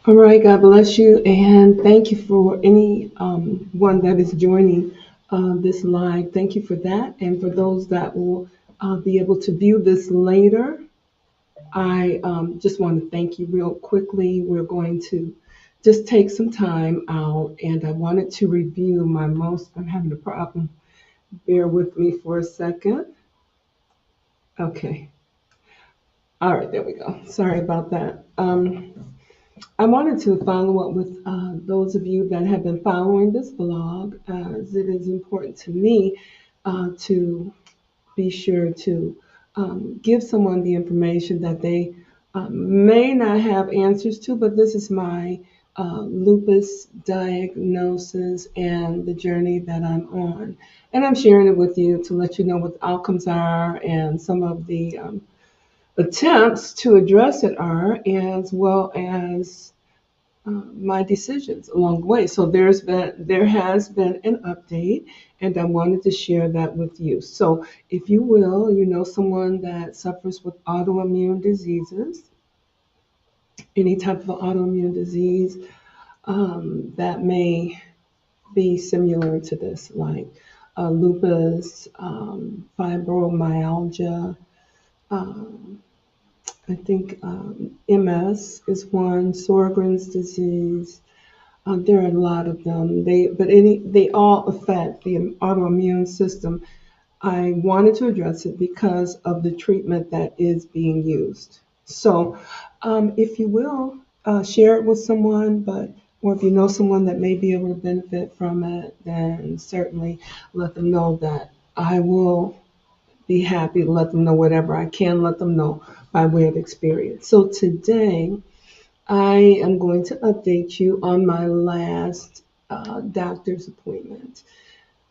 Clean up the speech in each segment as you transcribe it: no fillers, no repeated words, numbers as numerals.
All right, God bless you, and thank you for any one that is joining this live. Thank you for that, and for those that will be able to view this later. I just want to thank you real quickly. We're going to just take some time out, and I wanted to review my most. I'm having a problem. Bear with me for a second. Okay. All right, there we go. Sorry about that. I wanted to follow up with those of you that have been following this blog, as it is important to me to be sure to give someone the information that they may not have answers to, but this is my lupus diagnosis and the journey that I'm on. And I'm sharing it with you to let you know what the outcomes are and some of the attempts to address it are, as well as my decisions along the way. So there has been an update, and I wanted to share that with you. So if you will, you know someone that suffers with autoimmune diseases, any type of autoimmune disease that may be similar to this, like lupus, fibromyalgia. Um, I think MS is one, Sjogren's disease. There are a lot of them. They all affect the autoimmune system. I wanted to address it because of the treatment that is being used. So, if you will, share it with someone, or if you know someone that may be able to benefit from it, then certainly let them know that I will be happy to let them know whatever I can let them know by way of experience. So today, I am going to update you on my last doctor's appointment,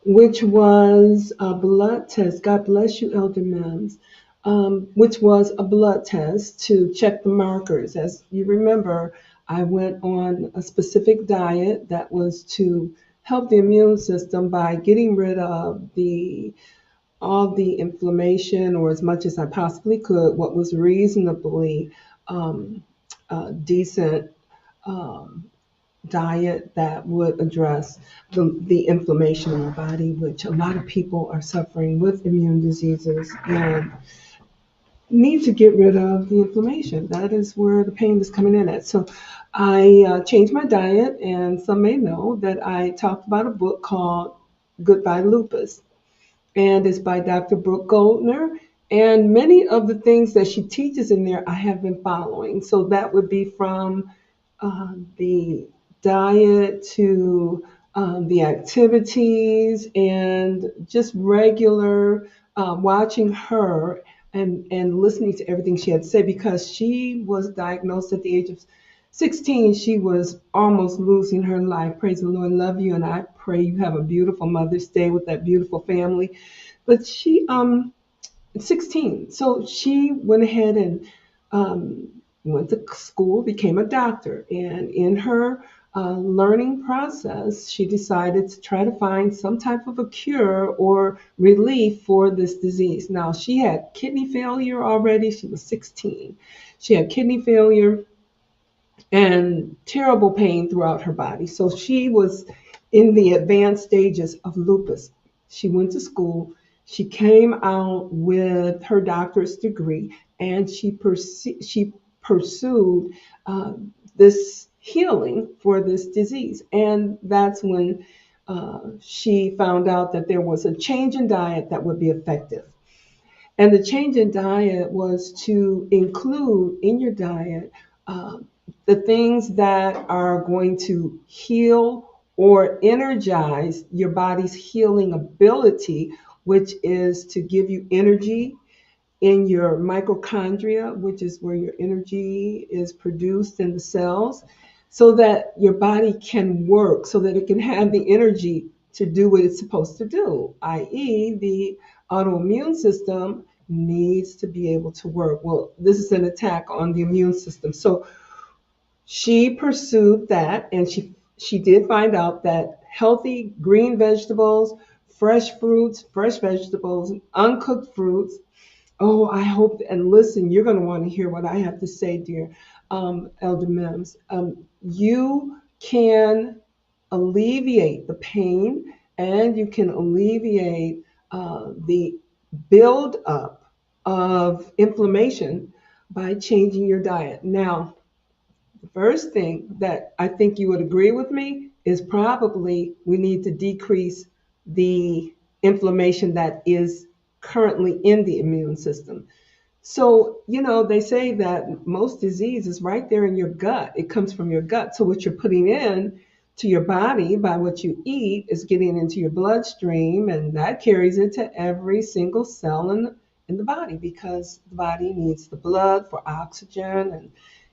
which was a blood test. God bless you, Elder Mims. Which was a blood test to check the markers. As you remember, I went on a specific diet that was to help the immune system by getting rid of the all the inflammation, or as much as I possibly could, what was reasonably decent um, diet that would address the inflammation in the body, which a lot of people are suffering with immune diseases and need to get rid of the inflammation. That is where the pain is coming in at. So I changed my diet, and some may know that I talked about a book called Goodbye Lupus, and it's by Dr. Brooke Goldner. And many of the things that she teaches in there, I have been following. So that would be from the diet to the activities and just regular watching her and listening to everything she had to say, because she was diagnosed at the age of 16. She was almost losing her life. Praise the Lord, love you, and I pray you have a beautiful Mother's Day with that beautiful family. But she 16. So she went ahead and um, went to school, became a doctor, and in her learning process, she decided to try to find some type of a cure or relief for this disease. Now, she had kidney failure already. She was 16. She had kidney failure and terrible pain throughout her body. So she was in the advanced stages of lupus. She went to school. She came out with her doctorate degree, and she pursued this healing for this disease. And that's when she found out that there was a change in diet that would be effective. And the change in diet was to include in your diet uh, the things that are going to heal or energize your body's healing ability, which is to give you energy in your mitochondria, which is where your energy is produced in the cells, so that your body can work, so that it can have the energy to do what it's supposed to do, i.e., the autoimmune system needs to be able to work. Well, this is an attack on the immune system. So she pursued that, and she did find out that healthy green vegetables, fresh fruits, fresh vegetables, uncooked fruits. Oh, I hope, and listen, you're going to want to hear what I have to say, dear. Elder Mims. You can alleviate the pain and you can alleviate the buildup of inflammation by changing your diet. Now, the first thing that I think you would agree with me is probably we need to decrease the inflammation that is currently in the immune system. So, they say that most disease is right there in your gut. It comes from your gut. So, what you're putting in to your body by what you eat is getting into your bloodstream, and that carries it to every single cell in the body because the body needs the blood for oxygen and,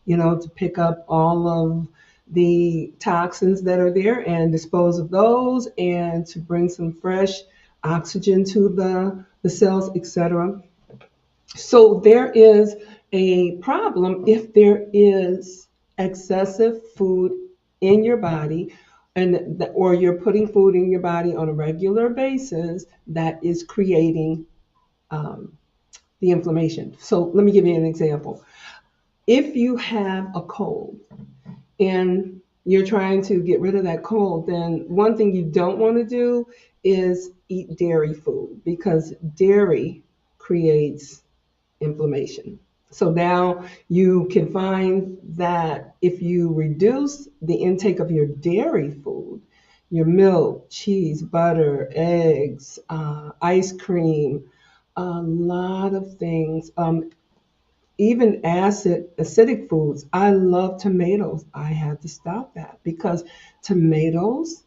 to pick up all of the toxins that are there and dispose of those and to bring some fresh oxygen to the cells, etc. So there is a problem if there is excessive food in your body or you're putting food in your body on a regular basis that is creating um, the inflammation. So let me give you an example. If you have a cold and you're trying to get rid of that cold, then one thing you don't want to do is eat dairy food because dairy creates inflammation. So now you can find that if you reduce the intake of your dairy food, your milk, cheese, butter, eggs, ice cream, a lot of things, even acidic foods. I love tomatoes. I had to stop that because tomatoes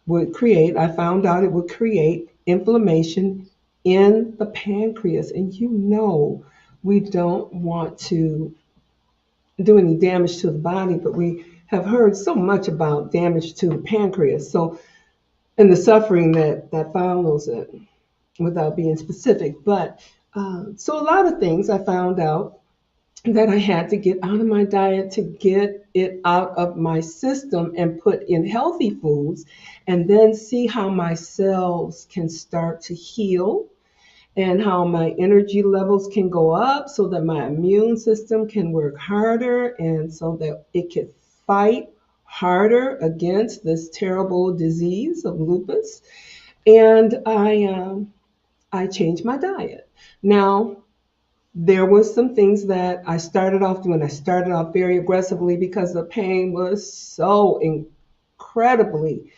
I found out it would create inflammation in the pancreas. And we don't want to do any damage to the body, but we have heard so much about damage to the pancreas. So, and the suffering that follows it without being specific. But so a lot of things I found out that I had to get out of my diet to get it out of my system and put in healthy foods and then see how my cells can start to heal and how my energy levels can go up so that my immune system can work harder and so that it can fight harder against this terrible disease of lupus. And I changed my diet. Now, there was some things that I started off doing. I started off very aggressively because the pain was so incredibly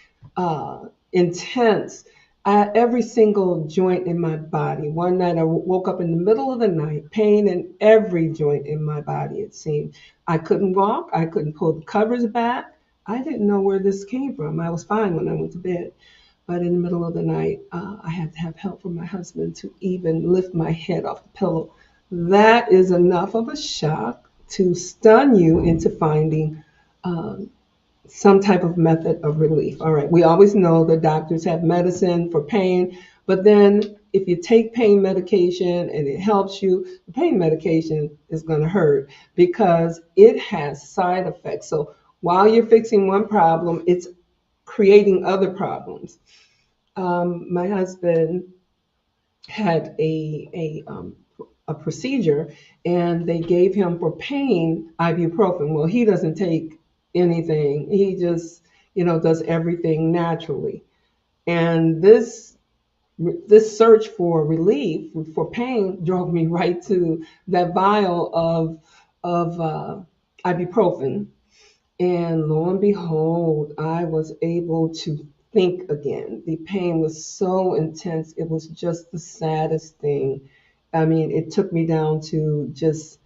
intense at every single joint in my body. One night I woke up in the middle of the night, pain in every joint in my body, it seemed. I couldn't walk. I couldn't pull the covers back. I didn't know where this came from. I was fine when I went to bed. But in the middle of the night, I had to have help from my husband to even lift my head off the pillow. That is enough of a shock to stun you into finding some type of method of relief. All right, we always know that doctors have medicine for pain, but then if you take pain medication and it helps you, the pain medication is going to hurt because it has side effects. So while you're fixing one problem, it's creating other problems. My husband had a procedure and they gave him for pain ibuprofen. Well, he doesn't take anything. He just, does everything naturally. And this search for relief for pain drove me right to that vial of ibuprofen. And lo and behold, I was able to think again. The pain was so intense. It was just the saddest thing. I mean, it took me down to just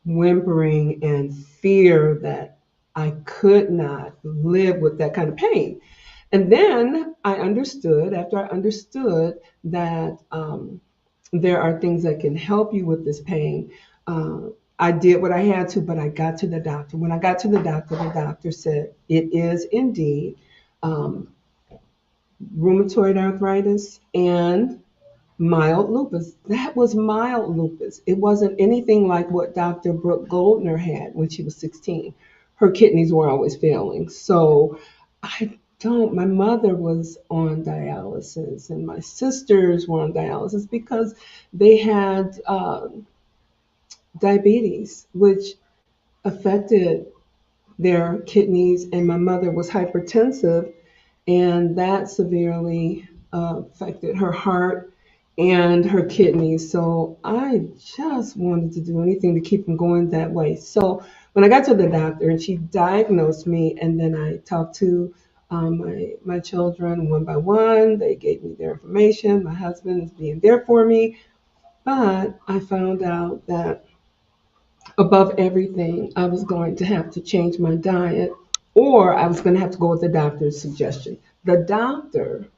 whimpering and fear that I could not live with that kind of pain. And then after I understood that there are things that can help you with this pain. I did what I had to, but I got to the doctor. When I got to the doctor said it is indeed um, rheumatoid arthritis and mild lupus. That was mild lupus. It wasn't anything like what Dr. Brooke Goldner had when she was 16. Her kidneys were always failing. So my mother was on dialysis and my sisters were on dialysis because they had diabetes, which affected their kidneys, and my mother was hypertensive, and that severely affected her heart and her kidneys. So I just wanted to do anything to keep them going that way. So when I got to the doctor and she diagnosed me, and then I talked to my children one by one, they gave me their information. My husband is being there for me, but I found out that above everything, I was going to have to change my diet, or I was going to have to go with the doctor's suggestion. The doctor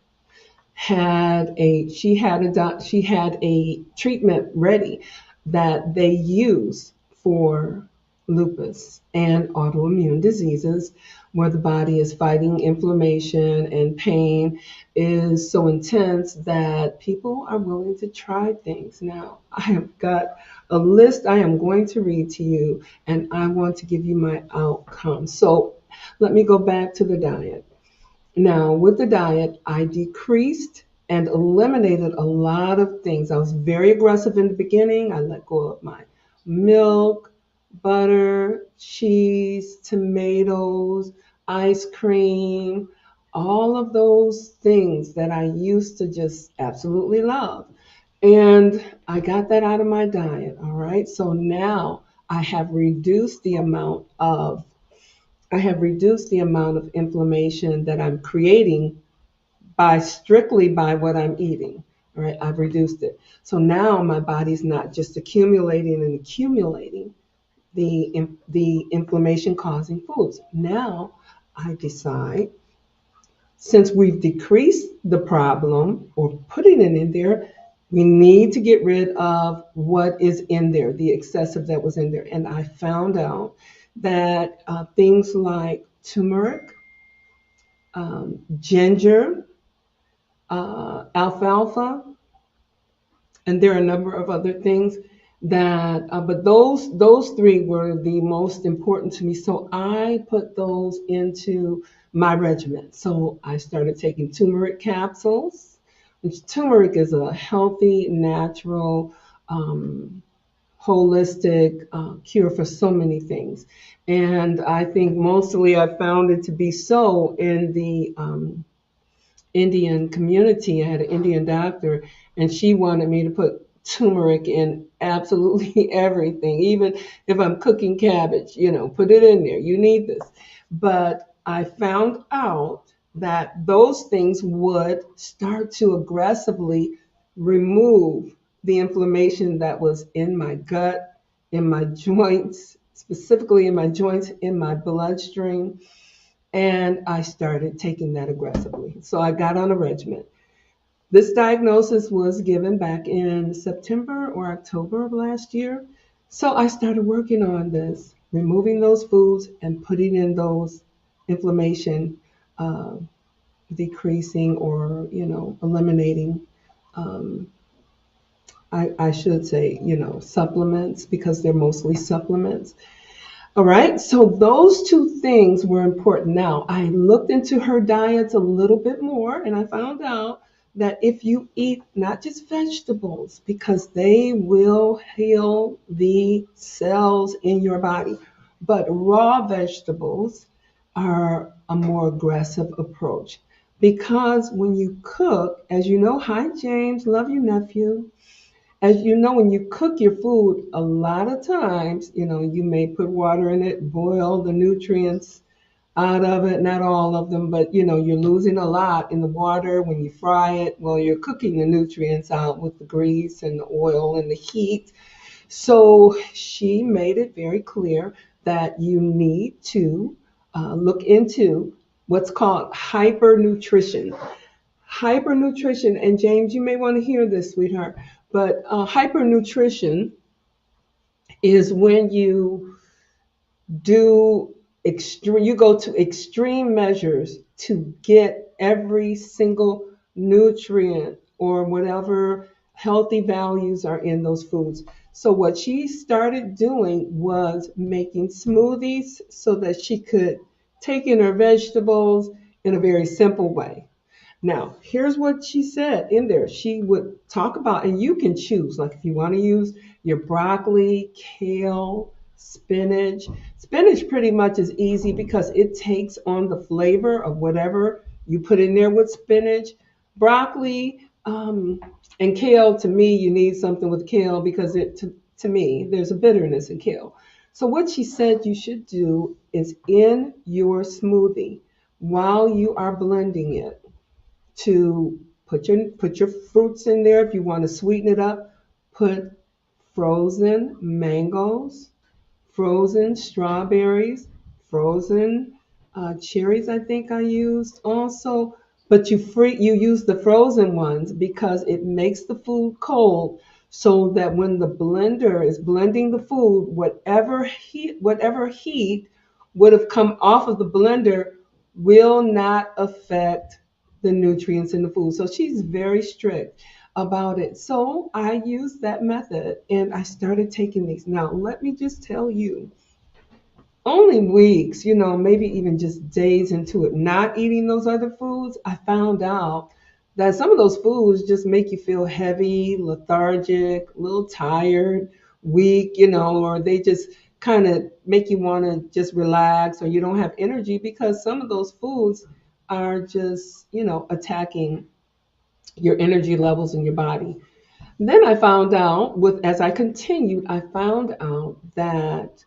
she had a treatment ready that they use for lupus and autoimmune diseases, where the body is fighting inflammation and pain is so intense that people are willing to try things. Now, I have got a list I am going to read to you, and I want to give you my outcome. So let me go back to the diet. Now, with the diet, I decreased and eliminated a lot of things. I was very aggressive in the beginning. I let go of my milk, butter, cheese, tomatoes, ice cream, all of those things that I used to just absolutely love. And I got that out of my diet. All right. So now I have reduced the amount of inflammation that I'm creating by strictly by what I'm eating. All right, I've reduced it. So now my body's not just accumulating and accumulating the inflammation causing foods. Now I decide, since we've decreased the problem or putting it in there, we need to get rid of what is in there, the excessive that was in there. And I found out that things like turmeric, ginger, alfalfa, and there are a number of other things that, but those three were the most important to me. So I put those into my regimen. So I started taking turmeric capsules, which turmeric is a healthy, natural, um, holistic cure for so many things. And I think mostly I found it to be so in the Indian community. I had an Indian doctor, and she wanted me to put turmeric in absolutely everything, even if I'm cooking cabbage, put it in there. You need this. But I found out that those things would start to aggressively remove the inflammation that was in my gut, in my joints, specifically in my joints, in my bloodstream, and I started taking that aggressively. So I got on a regimen. This diagnosis was given back in September or October of last year. So I started working on this, removing those foods and putting in those inflammation uh, decreasing, or, eliminating, um, I should say, supplements, because they're mostly supplements. All right, so those two things were important. Now, I looked into her diets a little bit more, and I found out that if you eat not just vegetables, because they will heal the cells in your body, but raw vegetables are a more aggressive approach. Because when you cook, as you know, hi James, love you, nephew. As you know, when you cook your food, a lot of times, you may put water in it, boil the nutrients out of it, not all of them, but you're losing a lot in the water when you fry it. Well, you're cooking the nutrients out with the grease and the oil and the heat. So she made it very clear that you need to look into what's called hypernutrition. Hypernutrition, and James, you may want to hear this, sweetheart, but hypernutrition is when you go to extreme measures to get every single nutrient or whatever healthy values are in those foods. So what she started doing was making smoothies so that she could take in her vegetables in a very simple way. Now, here's what she said in there. She would talk about, and you can choose, like if you want to use your broccoli, kale, spinach. Spinach pretty much is easy because it takes on the flavor of whatever you put in there with spinach. Broccoli, and kale, to me, you need something with kale because to me, there's a bitterness in kale. So what she said you should do is in your smoothie, while you are blending it, to put your fruits in there if you want to sweeten it up. Put frozen mangoes, frozen strawberries, frozen cherries. I think I used also, but you use the frozen ones because it makes the food cold, so that when the blender is blending the food, whatever heat would have come off of the blender will not affect the nutrients in the food. So she's very strict about it. So I used that method and I started taking these. Now, let me just tell you, only weeks, maybe even just days into it, not eating those other foods, I found out that some of those foods just make you feel heavy, lethargic, a little tired, weak, or they just kind of make you want to just relax, or you don't have energy because some of those foods are just, attacking your energy levels in your body. Then I found out, as I continued, I found out that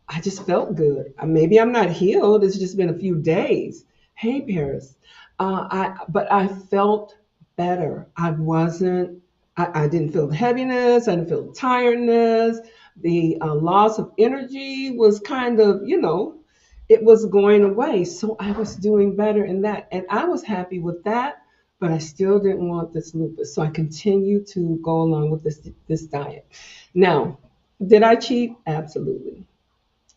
I just felt good. Maybe I'm not healed. It's just been a few days. Hey, Paris. But I felt better. I didn't feel the heaviness. I didn't feel the tiredness. The loss of energy was kind of, it was going away. So I was doing better in that. And I was happy with that, but I still didn't want this lupus. So I continued to go along with this diet. Now, did I cheat? Absolutely.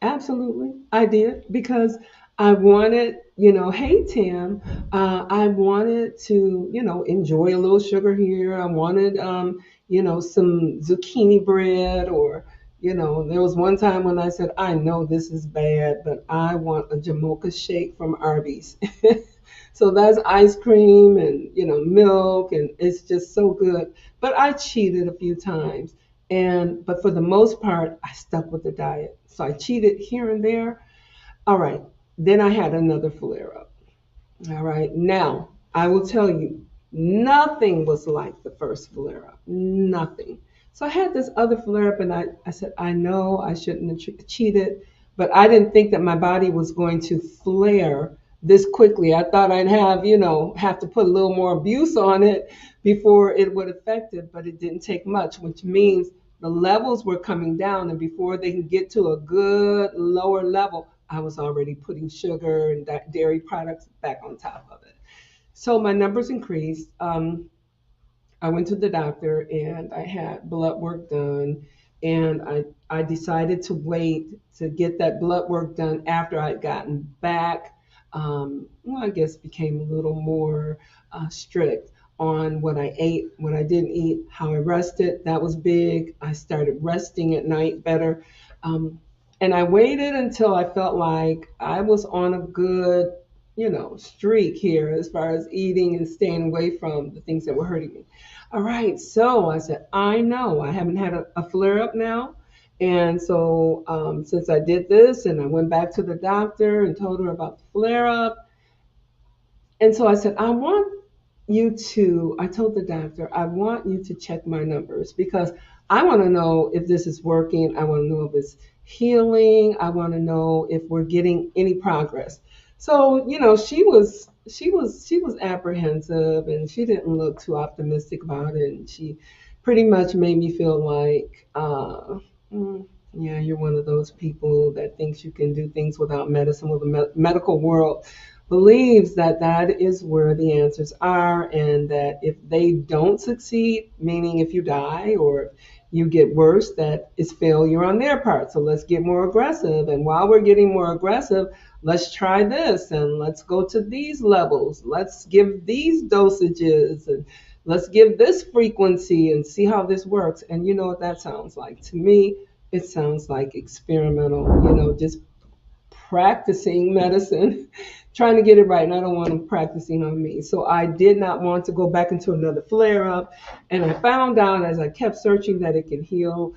Absolutely, I did because I wanted, hey Tim, I wanted to, enjoy a little sugar here. I wanted, some zucchini bread, or, there was one time when I said, I know this is bad, but I want a Jamocha shake from Arby's. So that's ice cream and, milk, and it's just so good. But I cheated a few times. But for the most part, I stuck with the diet. So I cheated here and there. All right. Then I had another flare up. All right. Now, I will tell you, nothing was like the first flare up. Nothing. So I had this other flare up, and I said, I know I shouldn't have cheated, but I didn't think that my body was going to flare this quickly. I thought I'd have to put a little more abuse on it before it would affect it, but it didn't take much, which means the levels were coming down, and before they can get to a good lower level, I was already putting sugar and dairy products back on top of it. So my numbers increased. I went to the doctor and I had blood work done, and I decided to wait to get that blood work done after I'd gotten back. Well, I guess became a little more strict on what I ate, what I didn't eat, how I rested. That was big. I started resting at night better. Um, and I waited until I felt like I was on a good, streak here as far as eating and staying away from the things that were hurting me. All right, so I said, I know I haven't had a flare up now. And so since I did this and I went back to the doctor and told her about the flare up, and so I said, I told the doctor, I want you to check my numbers because I want to know if this is working. I want to know if it's healing. I want to know if we're getting any progress. So, she was apprehensive and she didn't look too optimistic about it. And she pretty much made me feel like, yeah, you're one of those people that thinks you can do things without medicine. Well, the medical world believes that that is where the answers are, and that if they don't succeed, meaning if you die or you get worse, that is failure on their part. So let's get more aggressive. And while we're getting more aggressive, let's try this and let's go to these levels. Let's give these dosages and let's give this frequency and see how this works. And you know what that sounds like? To me, it sounds like experimental, just practicing medicine, trying to get it right. And I don't want them practicing on me. So I did not want to go back into another flare up. And I found out as I kept searching that it can heal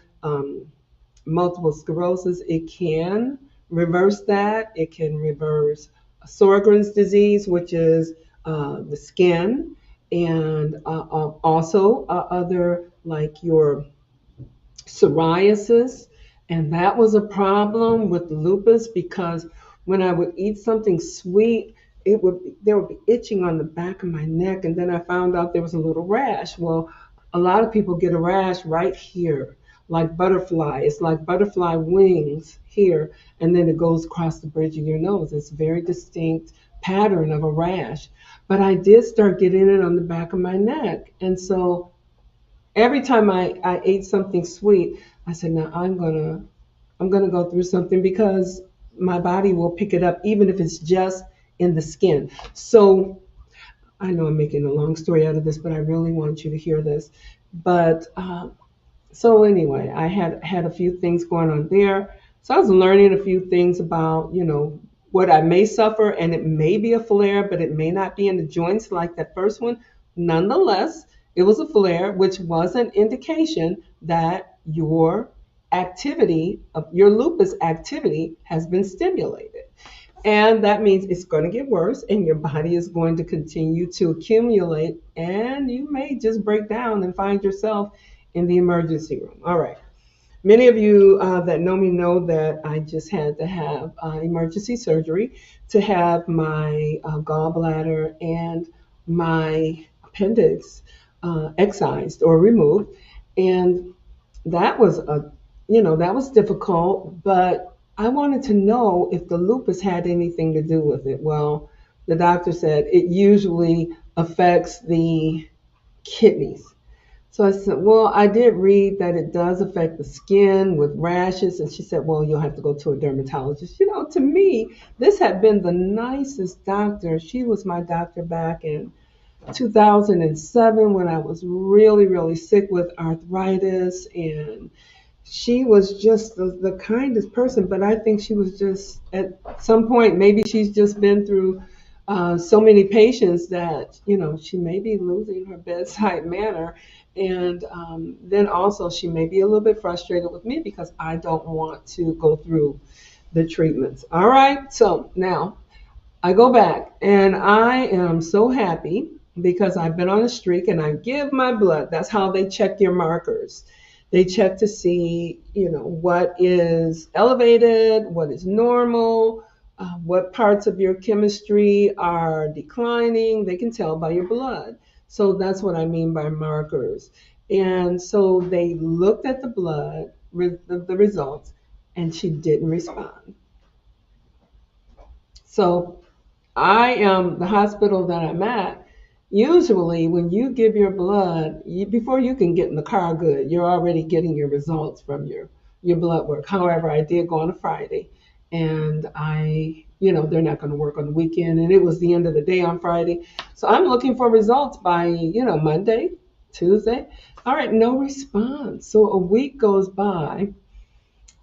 multiple sclerosis, it can reverse that. It can reverse Sjogren's disease, which is the skin, and also other like your psoriasis, and that was a problem with lupus because when I would eat something sweet, there would be itching on the back of my neck, and then I found out there was a little rash. Well, a lot of people get a rash right here, like butterfly. It's like butterfly wings here, and then it goes across the bridge of your nose. It's a very distinct pattern of a rash. But I did start getting it on the back of my neck, and so every time I ate something sweet, I said, now I'm gonna go through something because my body will pick it up even if it's just in the skin. So I know I'm making a long story out of this, but I really want you to hear this. But so anyway, I had a few things going on there. So I was learning a few things about, what I may suffer, and it may be a flare, but it may not be in the joints like that first one. Nonetheless, it was a flare, which was an indication that your activity, your lupus activity, has been stimulated. And that means it's going to get worse, and your body is going to continue to accumulate, and you may just break down and find yourself in the emergency room. All right. Many of you that know me know that I just had to have emergency surgery to have my gallbladder and my appendix excised or removed. And that was that was difficult, but I wanted to know if the lupus had anything to do with it. Well, the doctor said it usually affects the kidneys. So I said, well, I did read that it does affect the skin with rashes. And she said, well, you'll have to go to a dermatologist. To me, this had been the nicest doctor. She was my doctor back in 2007 when I was really, really sick with arthritis. And she was just the kindest person. But I think she was just, at some point, maybe she's just been through so many patients that she may be losing her bedside manner, and then also she may be a little bit frustrated with me because I don't want to go through the treatments. All right, so now I go back and I am so happy because I've been on a streak and I give my blood. That's how they check your markers. They check to see, what is elevated, what is normal, what parts of your chemistry are declining. They can tell by your blood. So that's what I mean by markers. And so they looked at the blood, the results, and she didn't respond. So I am the hospital that I'm at. Usually, when you give your blood, before you can get in the car good, you're already getting your results from your blood work. However, I did go on a Friday, and they're not going to work on the weekend, and it was the end of the day on Friday. So I'm looking for results by, Monday, Tuesday. All right, no response. So a week goes by,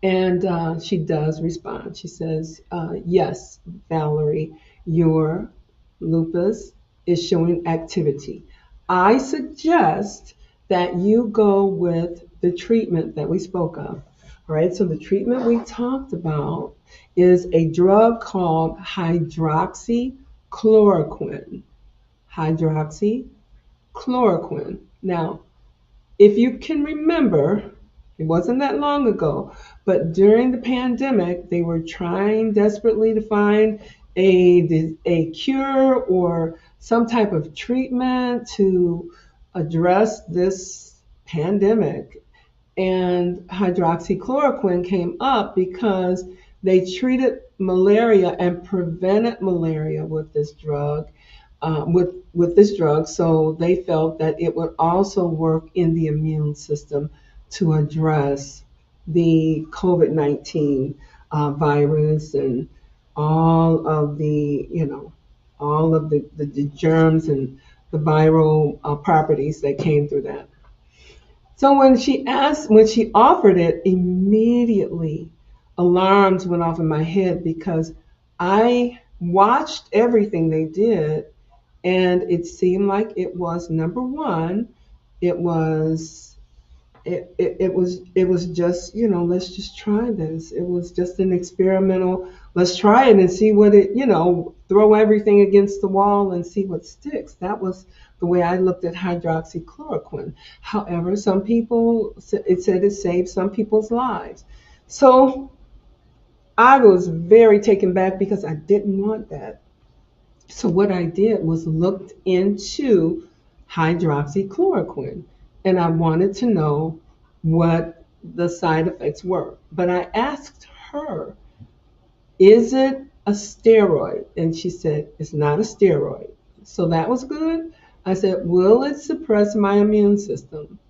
and she does respond. She says, yes, Valerie, your lupus is showing activity. I suggest that you go with the treatment that we spoke of. All right, so the treatment we talked about is a drug called hydroxychloroquine. Hydroxychloroquine. Now, if you can remember, it wasn't that long ago, but during the pandemic, they were trying desperately to find a cure or some type of treatment to address this pandemic. And hydroxychloroquine came up because they treated malaria and prevented malaria with this drug. With this drug, so they felt that it would also work in the immune system to address the COVID-19 virus and all of the germs and the viral properties that came through that. So when she offered it, immediately alarms went off in my head because I watched everything they did, and it seemed like it was number one, it was it was just, let's just try this. It was just an experimental, let's try it and see what it, throw everything against the wall and see what sticks. That was the way I looked at hydroxychloroquine. However, some people, it said it saved some people's lives. So I was very taken back because I didn't want that. So what I did was looked into hydroxychloroquine, and I wanted to know what the side effects were. But I asked her, is it a steroid? And she said, it's not a steroid. So that was good. I said, will it suppress my immune system?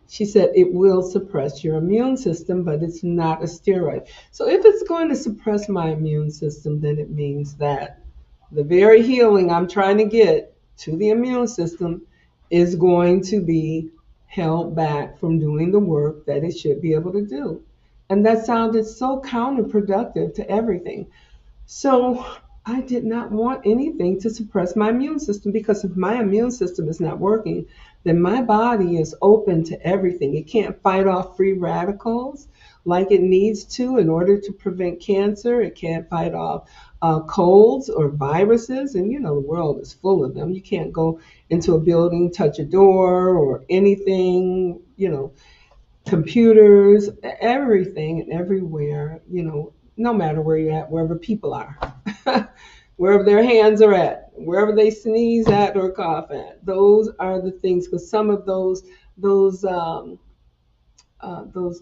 She said, it will suppress your immune system, but it's not a steroid. So if it's going to suppress my immune system, then it means that the very healing I'm trying to get to the immune system is going to be held back from doing the work that it should be able to do. And that sounded so counterproductive to everything. So I did not want anything to suppress my immune system, because if my immune system is not working, then my body is open to everything. It can't fight off free radicals like it needs to in order to prevent cancer. It can't fight off colds or viruses. And the world is full of them. You can't go into a building, touch a door or anything, computers, everything and everywhere, no matter where you're at, wherever people are, wherever their hands are at, wherever they sneeze at or cough at. Those are the things, because some of those those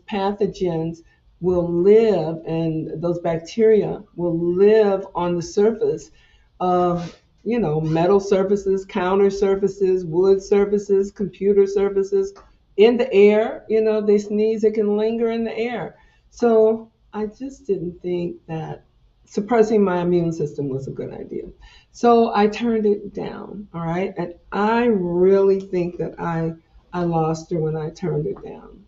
pathogens will live, and those bacteria will live on the surface of metal surfaces, counter surfaces, wood surfaces, computer surfaces, in the air. They sneeze, it can linger in the air. So I just didn't think that suppressing my immune system was a good idea. So I turned it down. All right. And I really think that I lost her when I turned it down.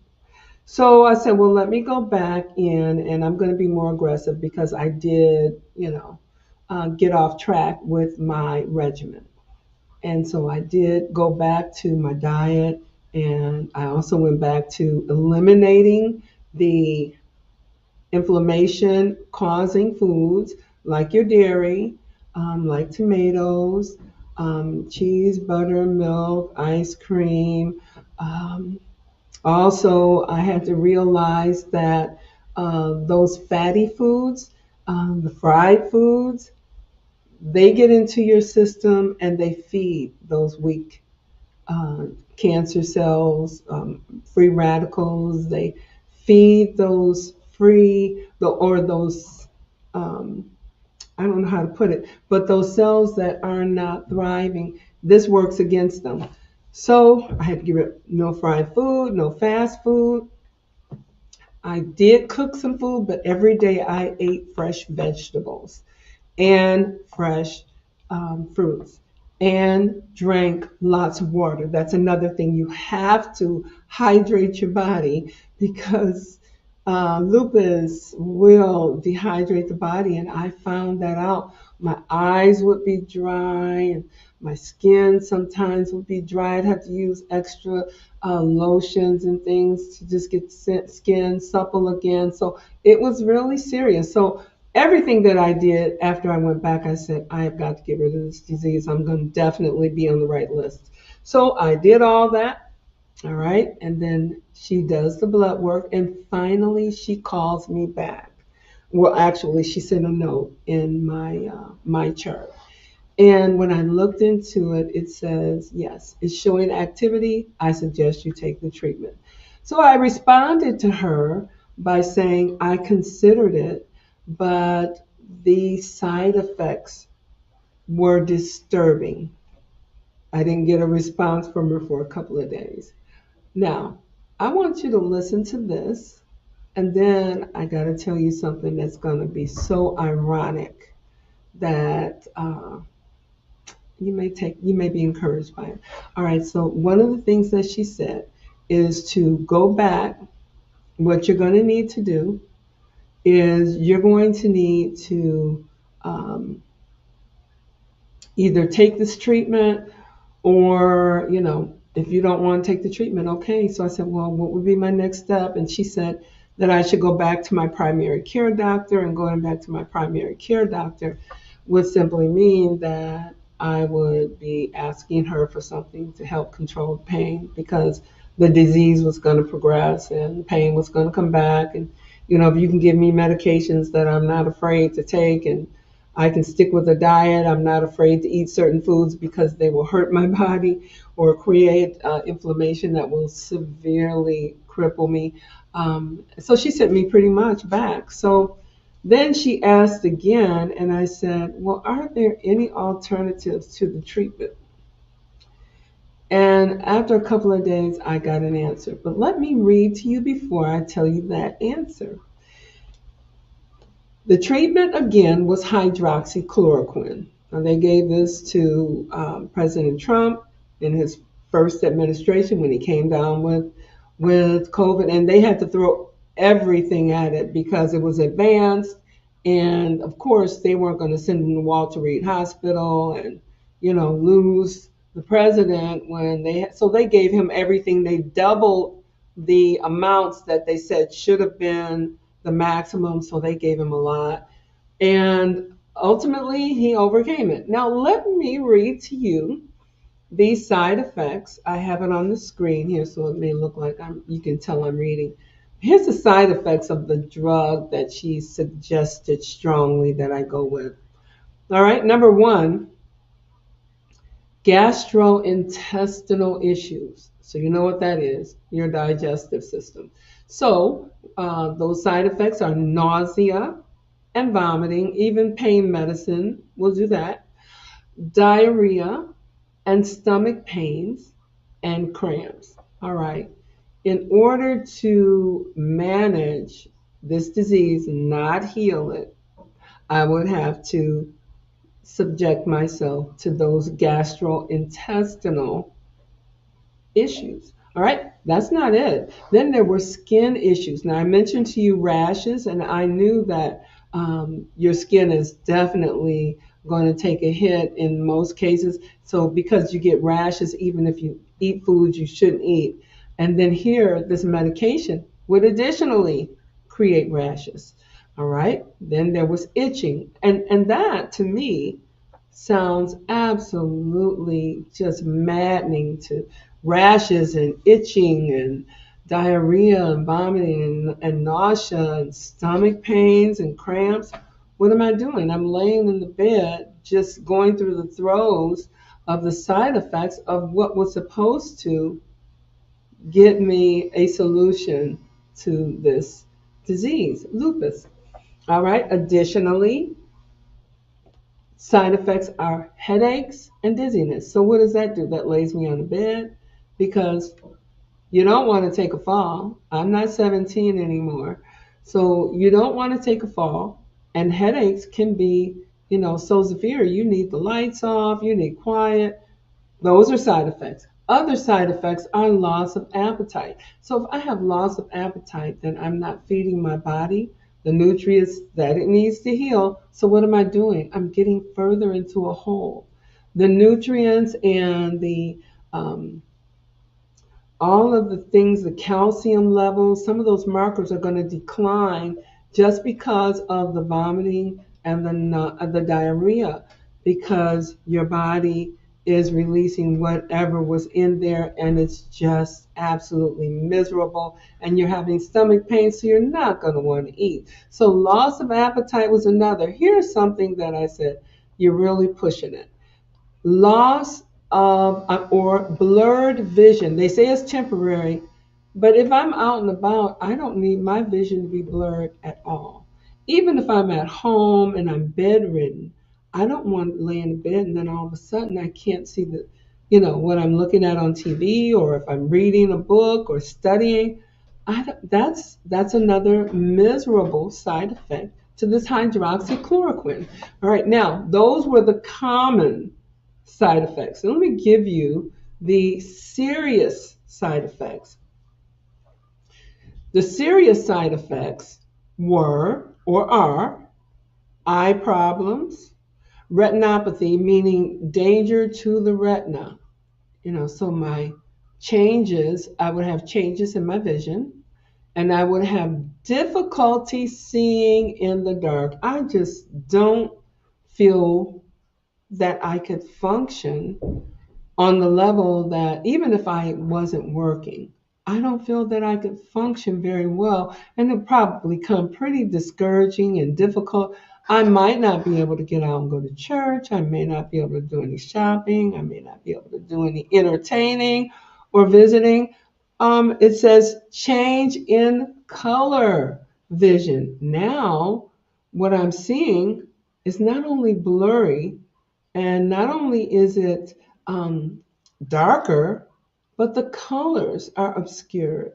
So I said, well, let me go back in, and I'm going to be more aggressive, because I did, get off track with my regimen. And so I did go back to my diet, and I also went back to eliminating the inflammation causing foods like your dairy, like tomatoes, cheese, butter, milk, ice cream. Um, Also, I had to realize that those fatty foods, the fried foods, they get into your system and they feed those weak uh, cancer cells, free radicals. They feed those or those, I don't know how to put it, but those cells that are not thriving. This works against them. So I had to give it no fried food, no fast food. I did cook some food, but every day I ate fresh vegetables and fresh fruits, and drank lots of water. That's another thing. You have to hydrate your body, because lupus will dehydrate the body, and I found that out. My eyes would be dry, and my skin sometimes would be dry. I'd have to use extra lotions and things to just get skin supple again. So it was really serious. So everything that I did after I went back, I said, I have got to get rid of this disease. I'm going to definitely be on the right list. So I did all that. All right. And then she does the blood work, and finally she calls me back. Well, actually, she sent a note in my chart. And when I looked into it, it says, yes, it's showing activity. I suggest you take the treatment. So I responded to her by saying I considered it, but the side effects were disturbing. I didn't get a response from her for a couple of days. Now, I want you to listen to this, and then I got to tell you something that's going to be so ironic that you may be encouraged by it. All right, so one of the things that she said is to go back. What you're going to need to do is you're going to need to either take this treatment, or if you don't want to take the treatment, okay. So I said, well, what would be my next step? And she said that I should go back to my primary care doctor, and going back to my primary care doctor would simply mean that I would be asking her for something to help control the pain, because the disease was going to progress and the pain was going to come back. And, if you can give me medications that I'm not afraid to take, and I can stick with a diet, I'm not afraid to eat certain foods because they will hurt my body or create inflammation that will severely cripple me. So she sent me pretty much back. So then she asked again, and I said, well, are there any alternatives to the treatment? And after a couple of days, I got an answer. But let me read to you before I tell you that answer. The treatment again was hydroxychloroquine. Now, they gave this to President Trump in his first administration when he came down with COVID, and they had to throw everything at it because it was advanced. And of course, they weren't going to send him to Walter Reed Hospital and lose the president when so they gave him everything. They doubled the amounts that they said should have been the maximum, so they gave him a lot. And ultimately, he overcame it. Now, let me read to you these side effects. I have it on the screen here, so it may look like you can tell I'm reading. Here's the side effects of the drug that she suggested strongly that I go with. All right, number one, gastrointestinal issues. So you know what that is, your digestive system. So those side effects are nausea and vomiting. Even pain medicine will do that. Diarrhea and stomach pains and cramps. All right. In order to manage this disease, not heal it, I would have to subject myself to those gastrointestinal issues. All right, that's not it. Then there were skin issues. Now, I mentioned to you rashes, and I knew that your skin is definitely going to take a hit in most cases. So, because you get rashes, even if you eat foods you shouldn't eat. And then here, this medication would additionally create rashes. All right, then there was itching. And that to me sounds absolutely just maddening, to rashes and itching and diarrhea and vomiting and nausea and stomach pains and cramps. What am I doing? I'm laying in the bed just going through the throes of the side effects of what was supposed to get me a solution to this disease, lupus. All right. Additionally, side effects are headaches and dizziness. So what does that do? That lays me on the bed because you don't want to take a fall. I'm not 17 anymore. So you don't want to take a fall. And headaches can be, so severe. You need the lights off, you need quiet. Those are side effects. Other side effects are loss of appetite. So if I have loss of appetite, then I'm not feeding my body the nutrients that it needs to heal. So what am I doing? I'm getting further into a hole. The nutrients and the all of the things, the calcium levels, some of those markers are going to decline just because of the vomiting and the diarrhea, because your body is releasing whatever was in there, and it's just absolutely miserable, and you're having stomach pain, so you're not going to want to eat. So loss of appetite was another. Here's something that I said, you're really pushing it. Loss of or blurred vision. They say it's temporary, but if I'm out and about, I don't need my vision to be blurred at all. Even if I'm at home and I'm bedridden, I don't want to lay in bed and then all of a sudden I can't see what I'm looking at on TV, or if I'm reading a book or studying. That's another miserable side effect to this hydroxychloroquine. All right, now those were the common side effects. So let me give you the serious side effects. The serious side effects were or are eye problems, retinopathy, meaning danger to the retina. So my I would have changes in my vision, and I would have difficulty seeing in the dark. I just don't feel that I could function on the level that even if I wasn't working, I don't feel that I could function very well. And it probably become pretty discouraging and difficult. I might not be able to get out and go to church. I may not be able to do any shopping. I may not be able to do any entertaining or visiting. It says change in color vision. Now, what I'm seeing is not only blurry, and not only is it um, darker, but the colors are obscured.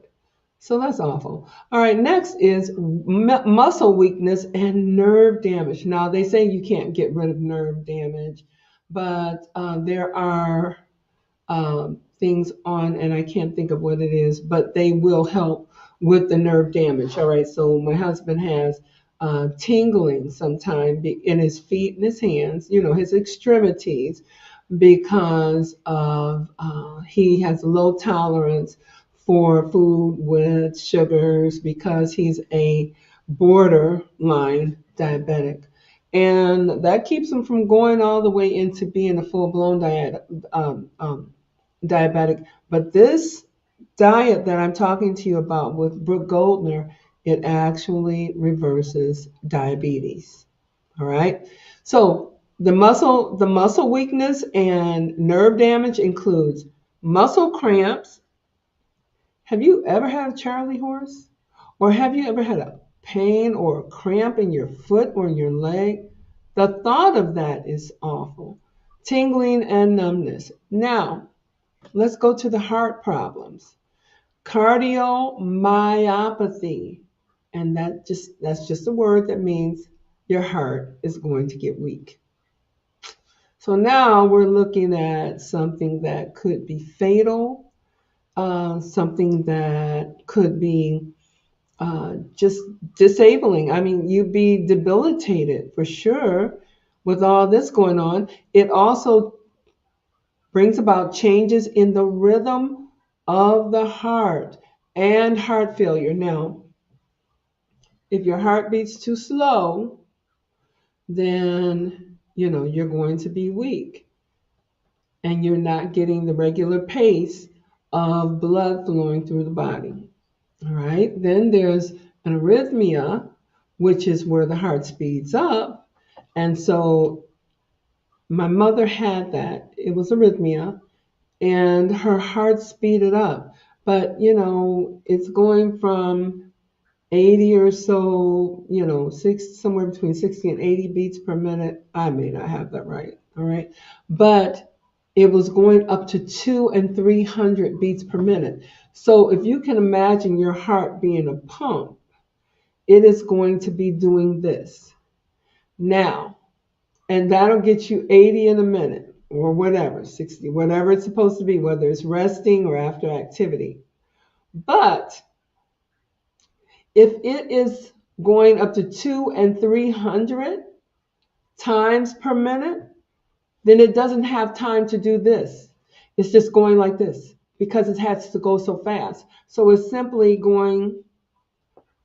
So that's awful. All right, next is muscle weakness and nerve damage. Now, they say you can't get rid of nerve damage, but there are things on, and I can't think of what it is, but they will help with the nerve damage. All right, so my husband has tingling sometime in his feet and his hands, his extremities, because of he has low tolerance for food with sugars because he's a borderline diabetic. And that keeps him from going all the way into being a full-blown diabetic. But this diet that I'm talking to you about with Brooke Goldner, it actually reverses diabetes. All right. So the muscle weakness and nerve damage includes muscle cramps. Have you ever had a Charlie horse? Or have you ever had a pain or a cramp in your foot or in your leg? The thought of that is awful. Tingling and numbness. Now, let's go to the heart problems. Cardiomyopathy. And that's just a word that means your heart is going to get weak. So now we're looking at something that could be fatal, something that could be just disabling. I mean, you'd be debilitated for sure with all this going on. It also brings about changes in the rhythm of the heart and heart failure. Now, if your heart beats too slow, then you're going to be weak and you're not getting the regular pace of blood flowing through the body. All right. Then there's an arrhythmia, which is where the heart speeds up. And so my mother had that. It was arrhythmia, and her heart speeded up. But, it's going from 80 or so, somewhere between 60 and 80 beats per minute. I may not have that right. All right. But it was going up to 200 and 300 beats per minute. So if you can imagine your heart being a pump, it is going to be doing this. Now, and that'll get you 80 in a minute or whatever, 60, whatever it's supposed to be, whether it's resting or after activity. But if it is going up to 200 and 300 times per minute, then it doesn't have time to do this. It's just going like this because it has to go so fast. So it's simply going,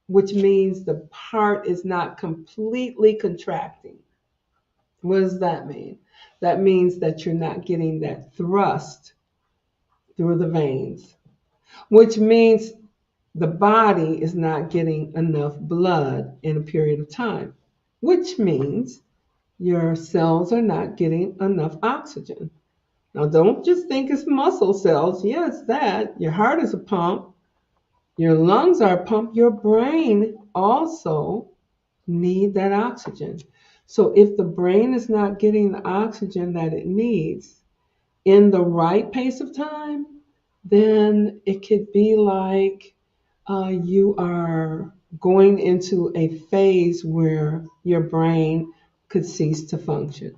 which means the heart is not completely contracting. What does that mean? That means that you're not getting that thrust through the veins, which means the body is not getting enough blood in a period of time, which means your cells are not getting enough oxygen. Now, don't just think it's muscle cells. Yes, that. Your heart is a pump. Your lungs are a pump. Your brain also need that oxygen. So if the brain is not getting the oxygen that it needs in the right pace of time, then it could be like you are going into a phase where your brain could cease to function.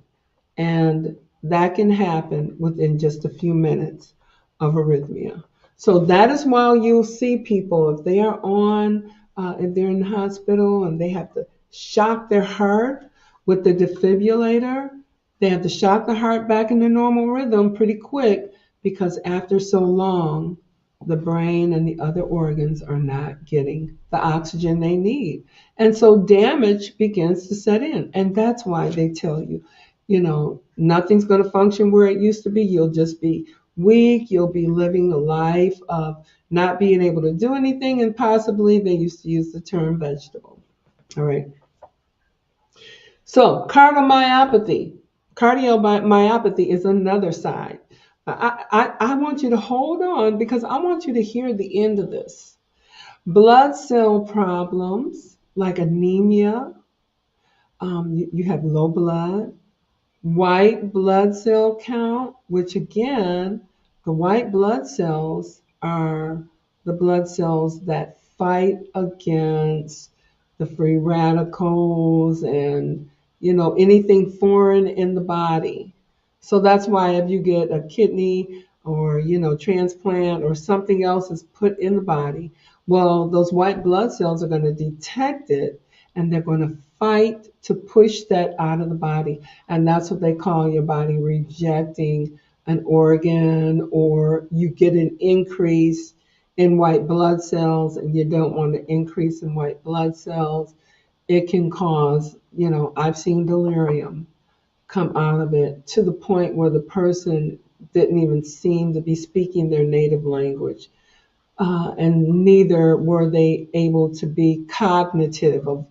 And that can happen within just a few minutes of arrhythmia. So that is why you'll see people, if they are if they're in the hospital and they have to shock their heart with the defibrillator, they have to shock the heart back into normal rhythm pretty quick because after so long, the brain and the other organs are not getting the oxygen they need. And so damage begins to set in. And that's why they tell you, nothing's going to function where it used to be. You'll just be weak. You'll be living a life of not being able to do anything. And possibly they used to use the term vegetable. All right. So cardiomyopathy. Cardiomyopathy is another side. I want you to hold on because I want you to hear the end of this. Blood cell problems like anemia, you have low blood, white blood cell count, which again, the white blood cells are the blood cells that fight against the free radicals and anything foreign in the body. So that's why if you get a kidney or transplant or something else is put in the body, well, those white blood cells are going to detect it and they're going to fight to push that out of the body. And that's what they call your body rejecting an organ, or you get an increase in white blood cells and you don't want to increase in white blood cells. It can cause, I've seen delirium come out of it to the point where the person didn't even seem to be speaking their native language. And neither were they able to be cognitive of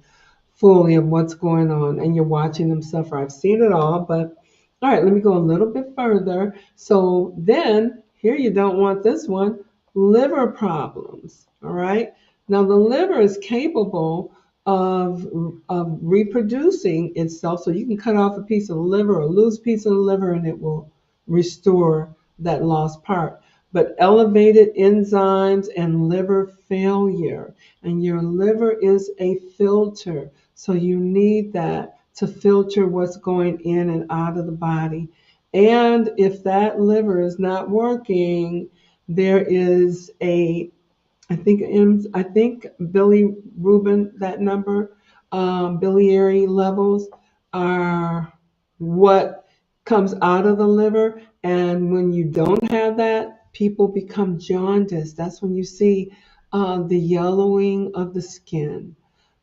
fully of what's going on, and you're watching them suffer. I've seen it all, but all right, let me go a little bit further. So then here you don't want this one, liver problems. All right. Now the liver is capable of, of reproducing itself. So you can cut off a piece of the liver or lose a piece of the liver and it will restore that lost part. But elevated enzymes and liver failure, and your liver is a filter. So you need that to filter what's going in and out of the body. And if that liver is not working, there is I think Billy Rubin, that number, biliary levels are what comes out of the liver. And when you don't have that, people become jaundiced. That's when you see the yellowing of the skin.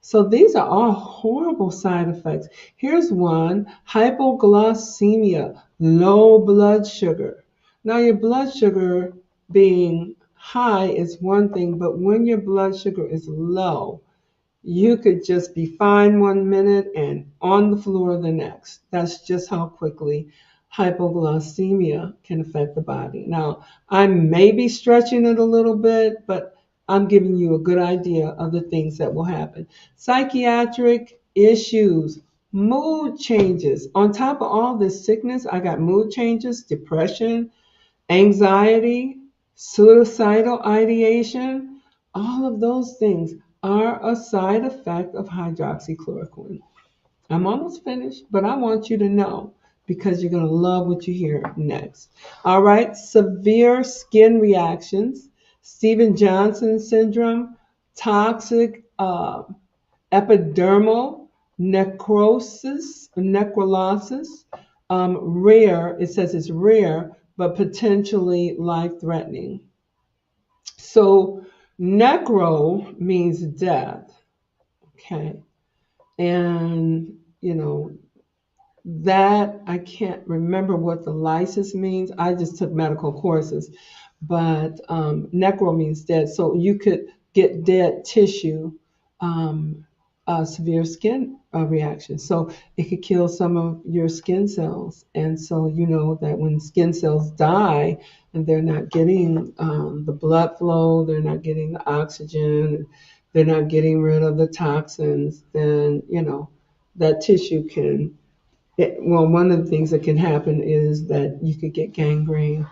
So these are all horrible side effects. Here's one, hypoglycemia, low blood sugar. Now, your blood sugar being high is one thing, but when your blood sugar is low, you could just be fine 1 minute and on the floor the next. That's just how quickly hypoglycemia can affect the body. Now, I may be stretching it a little bit, but I'm giving you a good idea of the things that will happen. Psychiatric issues, mood changes. On top of all this sickness, I got mood changes, depression, anxiety, suicidal ideation, all of those things are a side effect of hydroxychloroquine. I'm almost finished, but I want you to know because you're going to love what you hear next. All right, severe skin reactions, Steven Johnson syndrome, toxic epidermal necrolysis, rare, it says it's rare, but potentially life-threatening. So necro means death, okay? And, that I can't remember what the lysis means. I just took medical courses, but necro means dead. So you could get dead tissue, severe skin reaction. So it could kill some of your skin cells. And so you know that when skin cells die and they're not getting the blood flow, they're not getting the oxygen, they're not getting rid of the toxins, then, that tissue can well, one of the things that can happen is that you could get gangrene,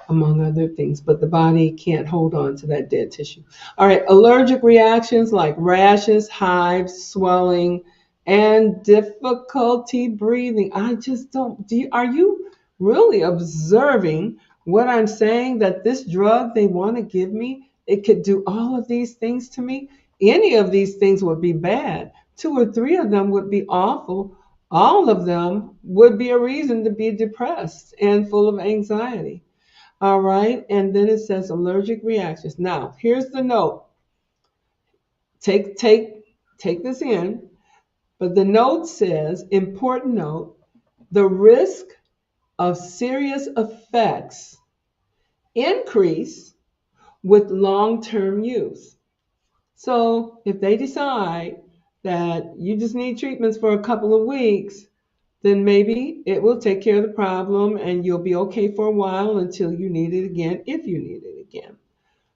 among other things, but the body can't hold on to that dead tissue. All right, allergic reactions like rashes, hives, swelling, and difficulty breathing. I just don't, are you really observing what I'm saying? That this drug they want to give me, it could do all of these things to me? Any of these things would be bad. 2 or 3 of them would be awful. All of them would be a reason to be depressed and full of anxiety. All right. And then it says allergic reactions. Now, here's the note. Take this in. But the note says, important note, the risk of serious effects increase with long-term use. So if they decide that you just need treatments for a couple of weeks, then maybe it will take care of the problem and you'll be okay for a while until you need it again, if you need it again.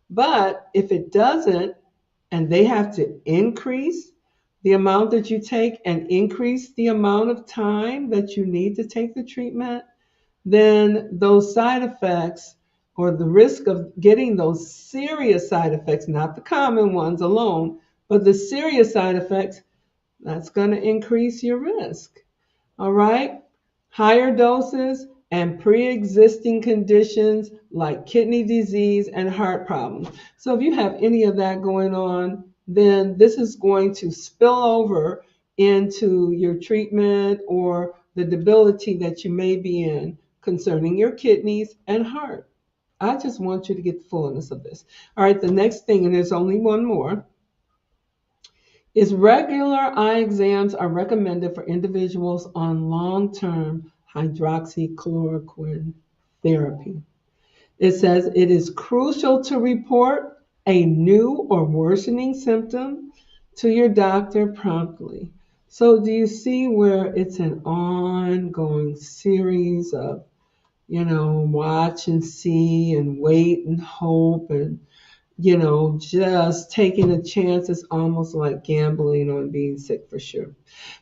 But if it doesn't, and they have to increase the amount that you take and increase the amount of time that you need to take the treatment, then those side effects or the risk of getting those serious side effects, not the common ones alone, but the serious side effects, that's going to increase your risk. All right? Higher doses and pre-existing conditions like kidney disease and heart problems. So if you have any of that going on, then this is going to spill over into your treatment or the debility that you may be in concerning your kidneys and heart. I just want you to get the fullness of this. All right, the next thing, and there's only one more, is regular eye exams are recommended for individuals on long-term hydroxychloroquine therapy. It says it is crucial to report a new or worsening symptom to your doctor promptly. So do you see where it's an ongoing series of, watch and see and wait and hope and just taking a chance is almost like gambling on being sick for sure.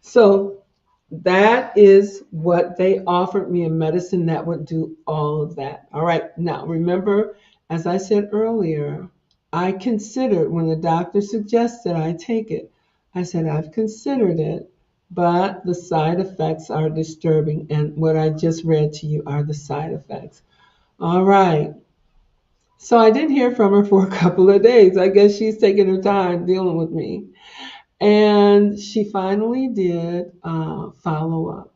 So that is what they offered me, a medicine that would do all of that. All right. Now, remember, as I said earlier, I considered when the doctor suggested I take it, I said, I've considered it, but the side effects are disturbing. And what I just read to you are the side effects. All right. So I didn't hear from her for a couple of days. I guess she's taking her time dealing with me. And she finally did follow up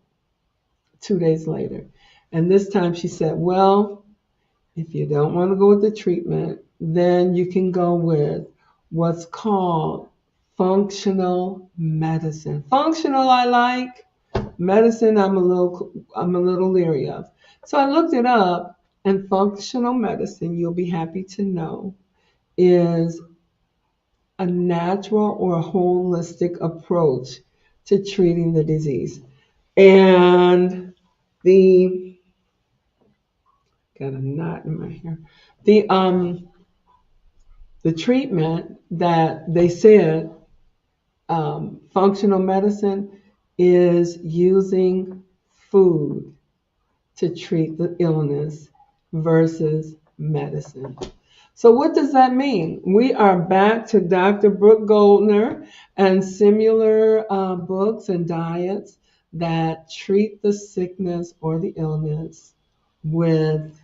2 days later. And this time she said, well, if you don't want to go with the treatment, then you can go with what's called functional medicine. Functional I like, medicine I'm a little leery of. So I looked it up, and functional medicine, you'll be happy to know, is a natural or a holistic approach to treating the disease. And the got a knot in my hair. The treatment that they said, functional medicine, is using food to treat the illness versus medicine. So what does that mean? We are back to Dr. Brooke Goldner and similar books and diets that treat the sickness or the illness with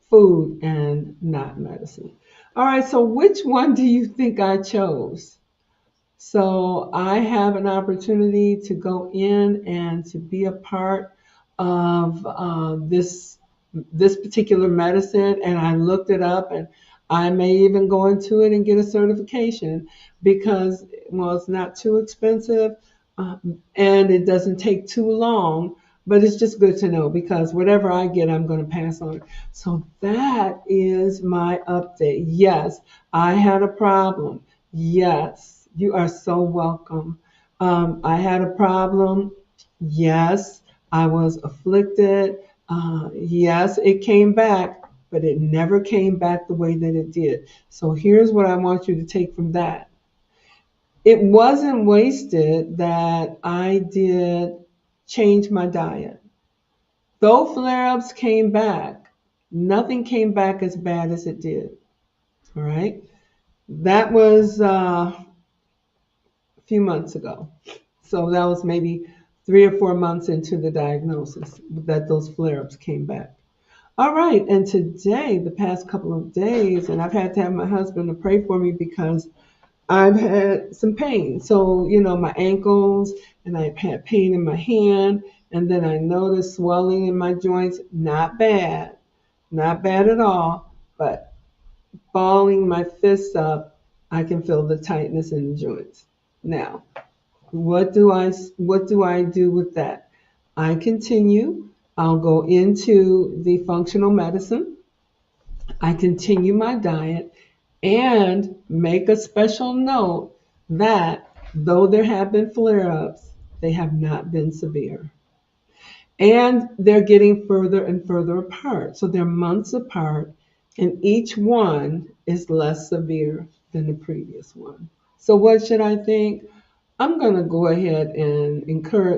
food and not medicine. All right, so which one do you think I chose? So I have an opportunity to go in and to be a part of this particular medicine, and I looked it up, and I may even go into it and get a certification because, well, it's not too expensive, and it doesn't take too long. But it's just good to know because whatever I get, I'm going to pass on. So that is my update. Yes, I had a problem. Yes, you are so welcome. I had a problem. Yes, I was afflicted. Yes, it came back, but it never came back the way that it did. So here's what I want you to take from that. It wasn't wasted that I did change my diet. Though flare-ups came back, nothing came back as bad as it did. All right. That was a few months ago. So that was maybe 3 or 4 months into the diagnosis that those flare-ups came back. All right, and today, the past couple of days, and I've had to have my husband to pray for me because I've had some pain. So, my ankles, and I've had pain in my hand, and then I noticed swelling in my joints, not bad, Not bad at all, but balling my fists up, I can feel the tightness in the joints. Now, what do I do with that? I continue. I'll go into the functional medicine. I continue my diet and make a special note that though there have been flare ups, they have not been severe. And they're getting further and further apart. So they're months apart, and each one is less severe than the previous one. So, what should I think? I'm going to go ahead and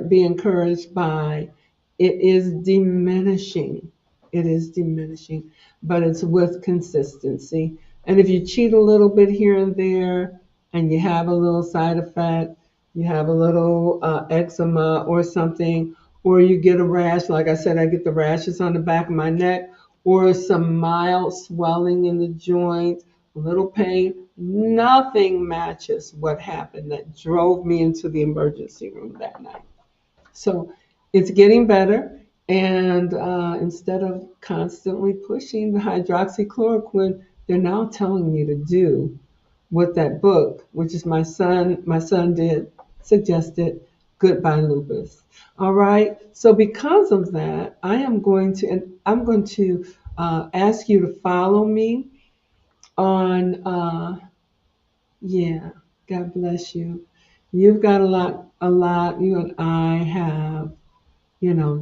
be encouraged by it is diminishing. It is diminishing, but it's with consistency. And if you cheat a little bit here and there and you have a little side effect, you have a little eczema or something, or you get a rash, like I said, I get the rashes on the back of my neck, or some mild swelling in the joint, a little pain, nothing matches what happened that drove me into the emergency room that night. So it's getting better. And instead of constantly pushing the hydroxychloroquine, they're now telling me to do what that book, which is my son did, suggested, Goodbye Lupus. All right. So because of that, I'm going to ask you to follow me on yeah, God bless you. You've got a lot you and I have,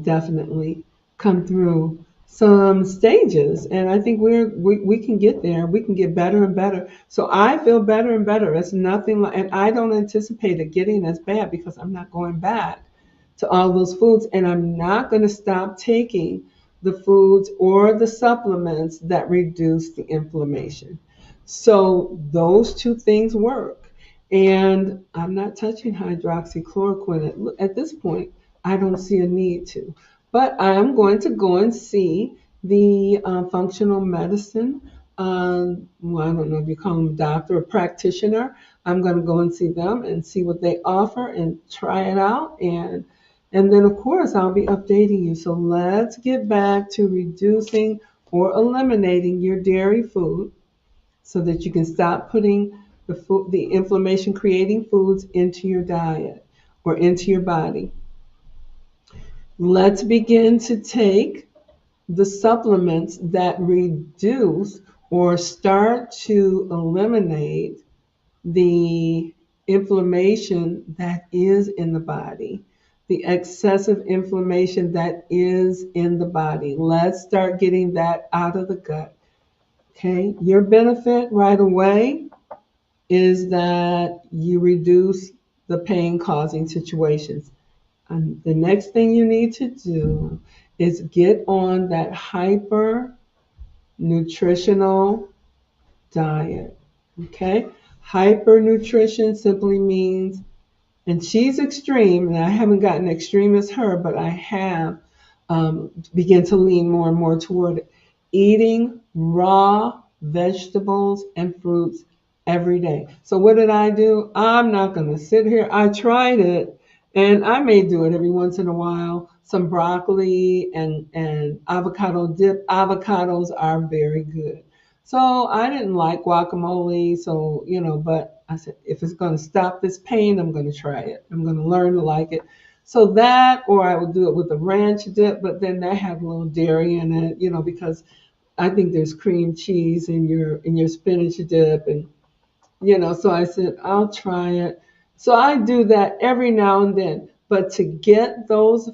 definitely come through some stages. And I think we can get there. We can get better and better. So I feel better and better. It's nothing like, and I don't anticipate it getting as bad because I'm not going back to all those foods. And I'm not going to stop taking the foods or the supplements that reduce the inflammation. So those two things work. And I'm not touching hydroxychloroquine at this point. I don't see a need to. But I'm going to go and see the functional medicine. Well, I don't know if you call them a doctor or practitioner. I'm going to go and see them and see what they offer and try it out. And then, of course, I'll be updating you. So let's get back to reducing or eliminating your dairy food so that you can stop putting the inflammation creating foods into your diet or into your body. Let's begin to take the supplements that reduce or start to eliminate the inflammation that is in the body, the excessive inflammation that is in the body. Let's start getting that out of the gut. Okay, your benefit right away is that you reduce the pain causing situations. And the next thing you need to do is get on that hyper nutritional diet. Okay? Hyper nutrition simply means, and she's extreme, and I haven't gotten extreme as her, but I have begun to lean more and more toward it. Eating raw vegetables and fruits every day. So what did I do? I'm not going to sit here. I tried it, and I may do it every once in a while. Some broccoli and avocado dip. Avocados are very good. So I didn't like guacamole, so but I said if it's going to stop this pain, I'm going to try it. I'm going to learn to like it. So that, or I would do it with a ranch dip, but then that had a little dairy in it, because I think there's cream cheese in your spinach dip, and so I said I'll try it. So I do that every now and then. But to get those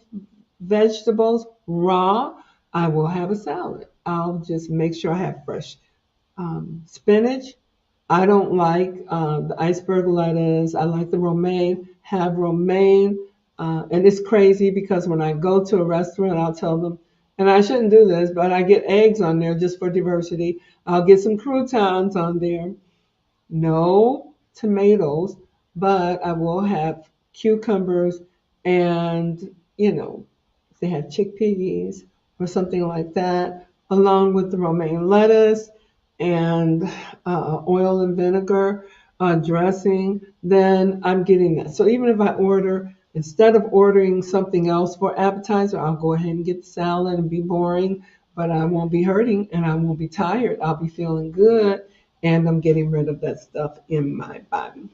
vegetables raw, I will have a salad. I'll just make sure I have fresh spinach. I don't like the iceberg lettuce. I like the romaine. Have romaine. And it's crazy because when I go to a restaurant, I'll tell them, and I shouldn't do this, but I get eggs on there just for diversity. I'll get some croutons on there. No tomatoes, but I will have cucumbers and, if they have chickpeas or something like that, along with the romaine lettuce and oil and vinegar dressing, then I'm getting that. So even if I instead of ordering something else for appetizer, I'll go ahead and get the salad and be boring. but I won't be hurting and I won't be tired. I'll be feeling good, and I'm getting rid of that stuff in my body.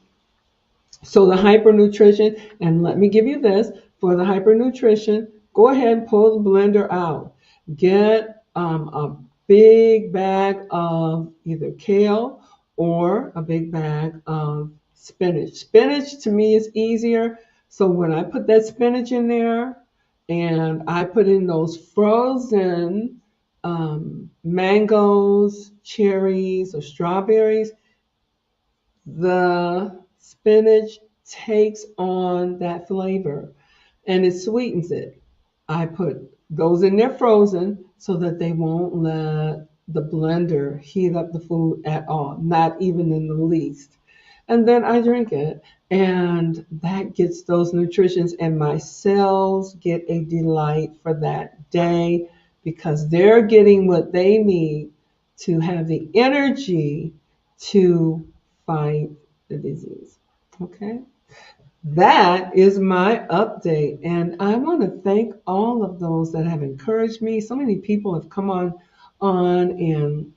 So the hypernutrition, and let me give you this, for the hypernutrition, go ahead and pull the blender out. Get a big bag of either kale or a big bag of spinach. Spinach to me is easier. So when I put that spinach in there and I put in those frozen mangoes, cherries, or strawberries, the spinach takes on that flavor and it sweetens it. I put those in there frozen so that they won't let the blender heat up the food at all, not even in the least. And then I drink it, and that gets those nutritions, and my cells get a delight for that day because they're getting what they need to have the energy to fight the disease. Okay? That is my update. And I want to thank all of those that have encouraged me. So many people have come on and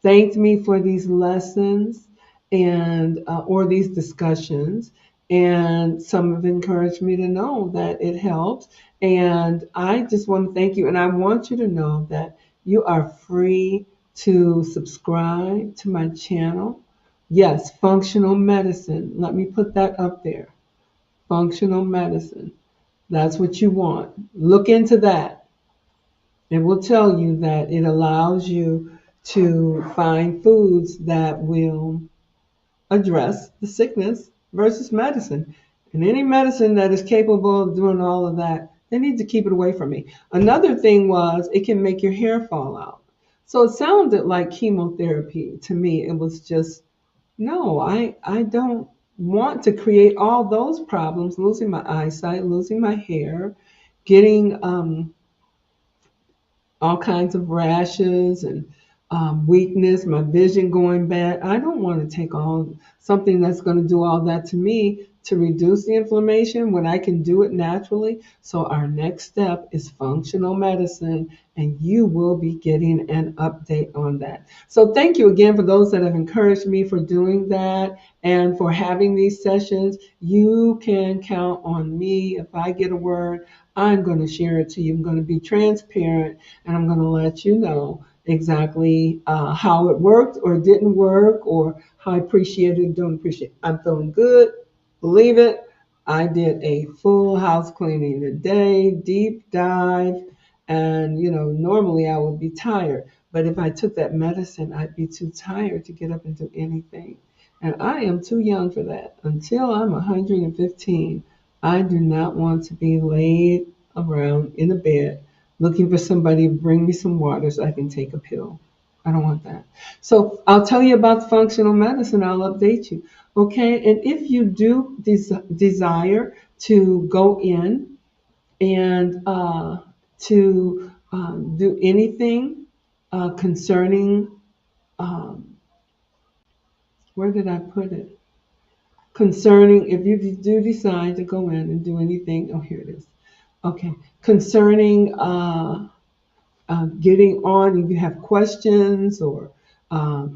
thanked me for these lessons and or these discussions. And some have encouraged me to know that it helps. And I just want to thank you. And I want you to know that you are free to subscribe to my channel. Yes, functional medicine. Let me put that up there. Functional medicine. That's what you want. Look into that. It will tell you that it allows you to find foods that will address the sickness versus medicine. And any medicine that is capable of doing all of that, they need to keep it away from me. Another thing was it can make your hair fall out. So it sounded like chemotherapy to me. It was just, no, I don't want to create all those problems, losing my eyesight, losing my hair, getting all kinds of rashes and weakness, my vision going bad. I don't want to take all something that's going to do all that to me to reduce the inflammation when I can do it naturally. So our next step is functional medicine, and you will be getting an update on that. So thank you again for those that have encouraged me for doing that and for having these sessions. You can count on me. If I get a word, I'm going to share it to you. I'm going to be transparent, and I'm going to let you know exactly how it worked or didn't work, or how I appreciate it, don't appreciate it. I'm feeling good. Believe it. I did a full house cleaning today, deep dive, and normally I would be tired, but if I took that medicine, I'd be too tired to get up and do anything. And I am too young for that. Until I'm 115, I do not want to be laid around in a bed looking for somebody to bring me some water so I can take a pill. I don't want that. So I'll tell you about functional medicine. I'll update you. Okay. And if you do desire to go in and to do anything concerning, where did I put it? Concerning, if you do decide to go in and do anything, oh, here it is. Okay. Concerning getting on, if you have questions or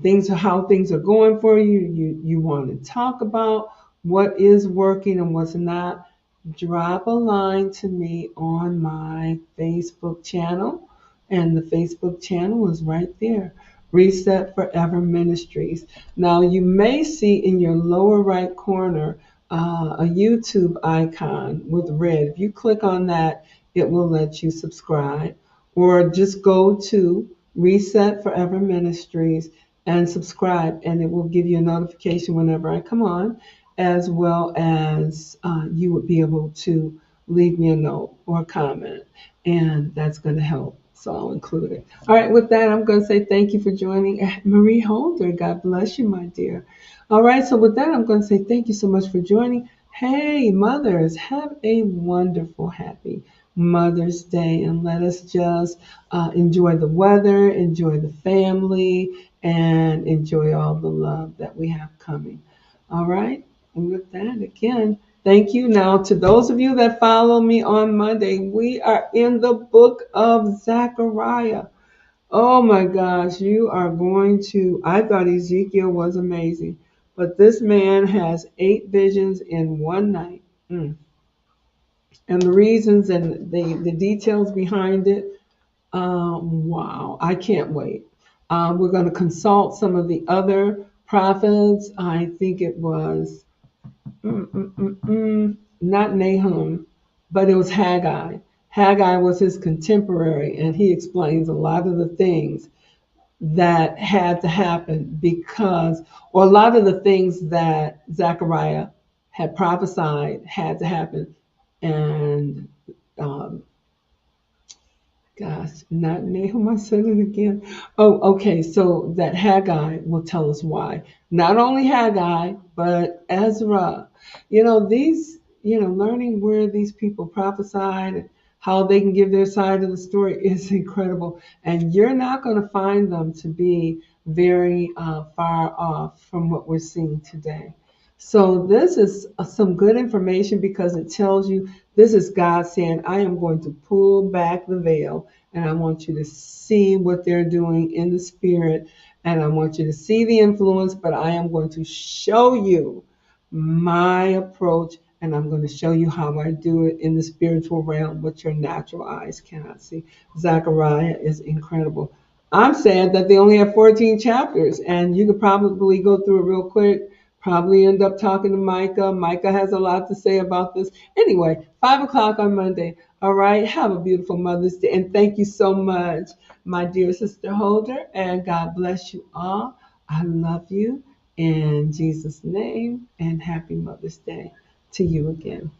things or how things are going for you, you want to talk about what is working and what's not, drop a line to me on my Facebook channel. And the Facebook channel is right there. Reset Forever Ministries. Now you may see in your lower right corner a YouTube icon with red. If you click on that, it will let you subscribe, or just go to Reset Forever Ministries and subscribe, and it will give you a notification whenever I come on, as well as you would be able to leave me a note or a comment, and that's going to help. So I'll include it. All right, with that, I'm going to say thank you for joining. Marie Holder, God bless you, my dear. All right, so with that, I'm going to say thank you so much for joining. Hey, mothers, have a wonderful, happy Mother's Day, and let us just enjoy the weather, enjoy the family, and enjoy all the love that we have coming. All right, and with that, again, thank you. Now, to those of you that follow me on Monday, we are in the book of Zechariah. Oh my gosh, you are going to. I thought Ezekiel was amazing, but this man has 8 visions in one night. Mm. And the reasons and the details behind it, wow, I can't wait. We're going to consult some of the other prophets. I think it was not Nahum, but it was Haggai. Haggai was his contemporary, and he explains a lot of the things that had to happen because, or a lot of the things that Zechariah had prophesied had to happen. And um, gosh, not Nahum, I said it again. Oh, okay, so that Haggai will tell us why. Not only Haggai, but Ezra. Learning where these people prophesied and how they can give their side of the story is incredible. And you're not going to find them to be very far off from what we're seeing today. So this is some good information because it tells you this is God saying, I am going to pull back the veil and I want you to see what they're doing in the spirit and I want you to see the influence, but I am going to show you my approach and I'm going to show you how I do it in the spiritual realm, what your natural eyes cannot see. Zechariah is incredible. I'm sad that they only have 14 chapters and you could probably go through it real quick. Probably end up talking to Micah. Micah has a lot to say about this. Anyway, 5 o'clock on Monday. All right. Have a beautiful Mother's Day. And thank you so much, my dear Sister Holder. And God bless you all. I love you in Jesus' name. And happy Mother's Day to you again.